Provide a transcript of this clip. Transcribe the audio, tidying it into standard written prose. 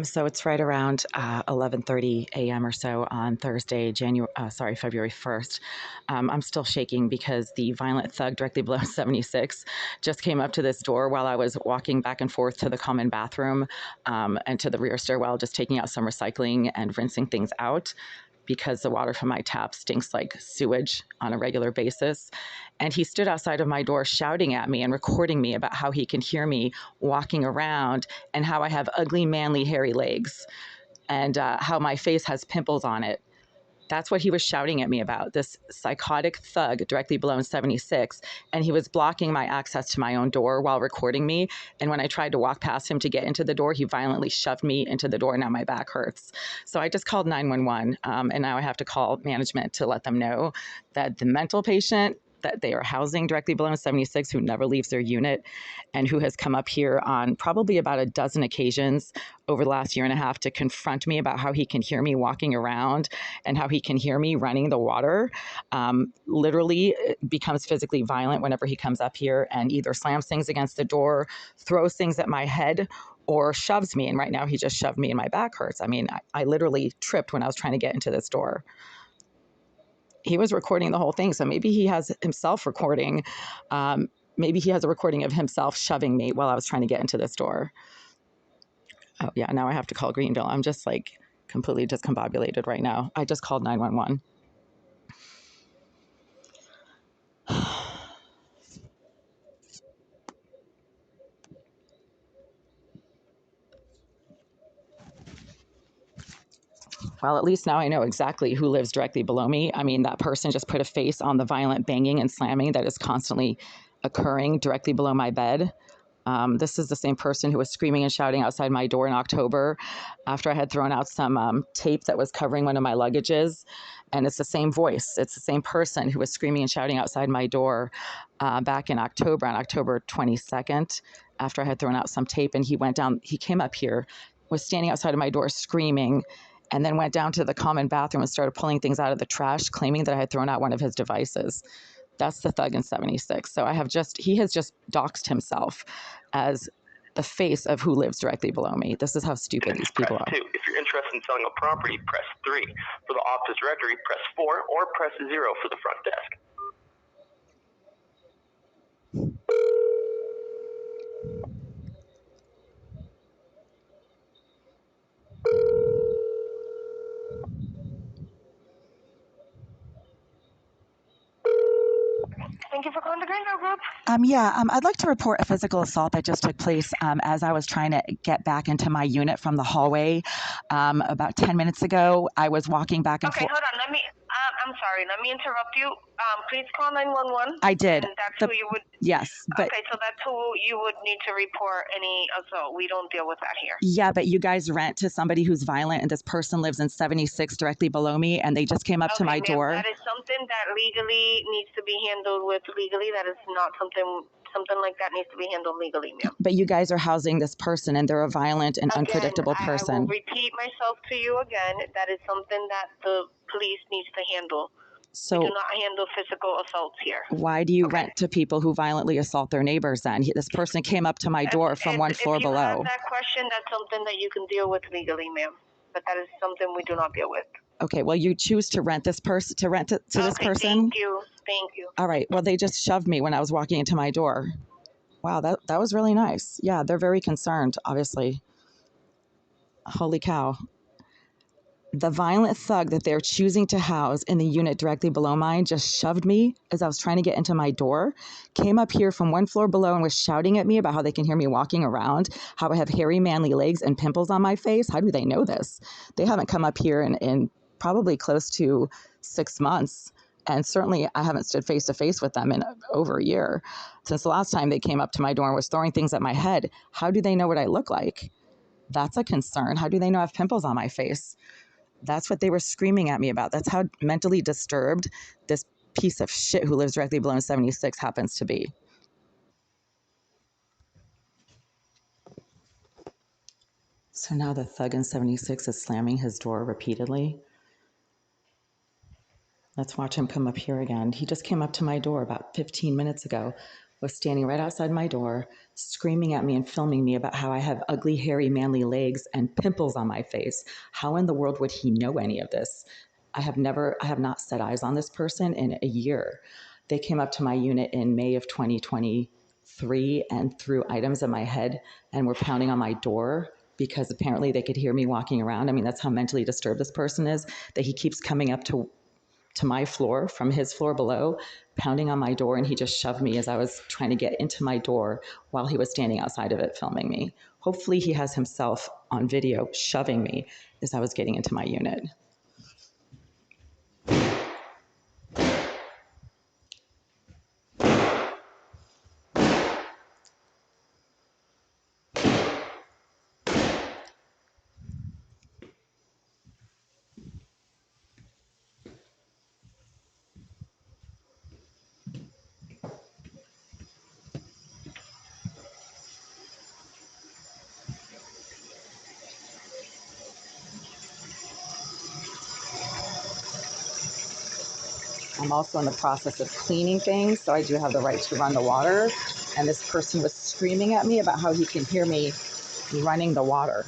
So it's right around 11:30 a.m. or so on Thursday, February 1st. I'm still shaking because the violent thug directly below 76 just came up to this door while I was walking back and forth to the common bathroom and to the rear stairwell, just taking out some recycling and rinsing things out because the water from my tap stinks like sewage on a regular basis. And he stood outside of my door shouting at me and recording me about how he can hear me walking around and how I have ugly, manly, hairy legs and how my face has pimples on it. That's what he was shouting at me about, this psychotic thug directly below in 76. And he was blocking my access to my own door while recording me. And when I tried to walk past him to get into the door, he violently shoved me into the door. Now my back hurts. So I just called 911. And now I have to call management to let them know that the mental patient that they are housing directly below in 76, who never leaves their unit and who has come up here on probably about a dozen occasions over the last year and a half to confront me about how he can hear me walking around and how he can hear me running the water, literally becomes physically violent whenever he comes up here and either slams things against the door, throws things at my head, or shoves me. And right now he just shoved me and my back hurts. I mean, I literally tripped when I was trying to get into this door. He was recording the whole thing. So maybe he has himself recording. Maybe he has a recording of himself shoving me while I was trying to get into this door. Oh, yeah. Now I have to call Greenville. I'm just like completely discombobulated right now. I just called 911. Well, at least now I know exactly who lives directly below me. I mean, that person just put a face on the violent banging and slamming that is constantly occurring directly below my bed. This is the same person who was screaming and shouting outside my door in October after I had thrown out some tape that was covering one of my luggages. And it's the same voice. It's the same person who was screaming and shouting outside my door back in October, on October 22nd, after I had thrown out some tape. And he came up here, was standing outside of my door screaming, and then went down to the common bathroom and started pulling things out of the trash, claiming that I had thrown out one of his devices. That's the thug in 76. So he has just doxed himself as the face of who lives directly below me. This is how stupid these people are. Press 2. If you're interested in selling a property, press 3. For the office directory, press 4 or press 0 for the front desk. Thank you for calling the Greenville Group. I'd like to report a physical assault that just took place as I was trying to get back into my unit from the hallway about 10 minutes ago. I was walking back and forth. Okay, hold on. I'm sorry. Let me interrupt you. Please call 911. I did. And that's who you would. Yes, but okay, so that's who you would need to report any assault. We don't deal with that here. Yeah, but you guys rent to somebody who's violent, and this person lives in 76 directly below me, and they just came up to my door. That is something that legally needs to be handled with legally. That is not something like that needs to be handled legally, ma'am. But you guys are housing this person, and they're a violent and unpredictable person. I will repeat myself to you again. That is something that the police needs to handle. So we do not handle physical assaults here. Why do you rent to people who violently assault their neighbors then? This person came up to my door from one floor below. If you have that question, that's something that you can deal with legally, ma'am. But that is something we do not deal with. Okay, well, you choose to rent this person, this person? Thank you. All right, well, they just shoved me when I was walking into my door. Wow, that was really nice. Yeah, they're very concerned, obviously. Holy cow. The violent thug that they're choosing to house in the unit directly below mine just shoved me as I was trying to get into my door, came up here from one floor below and was shouting at me about how they can hear me walking around, how I have hairy, manly legs and pimples on my face. How do they know this? They haven't come up here in probably close to 6 months. And certainly I haven't stood face to face with them in over a year. Since the last time they came up to my door and was throwing things at my head, how do they know what I look like? That's a concern. How do they know I have pimples on my face? That's what they were screaming at me about. That's how mentally disturbed this piece of shit who lives directly below 76 happens to be. So now the thug in 76 is slamming his door repeatedly. Let's watch him come up here again. He just came up to my door about 15 minutes ago, was standing right outside my door, screaming at me and filming me about how I have ugly, hairy, manly legs and pimples on my face. How in the world would he know any of this? I have not set eyes on this person in a year. They came up to my unit in May of 2023 and threw items at my head and were pounding on my door because apparently they could hear me walking around. I mean, that's how mentally disturbed this person is, that he keeps coming up to my floor from his floor below, pounding on my door, and he just shoved me as I was trying to get into my door while he was standing outside of it filming me. Hopefully he has himself on video shoving me as I was getting into my unit. I'm also in the process of cleaning things, so I do have the right to run the water. And this person was screaming at me about how he can hear me running the water.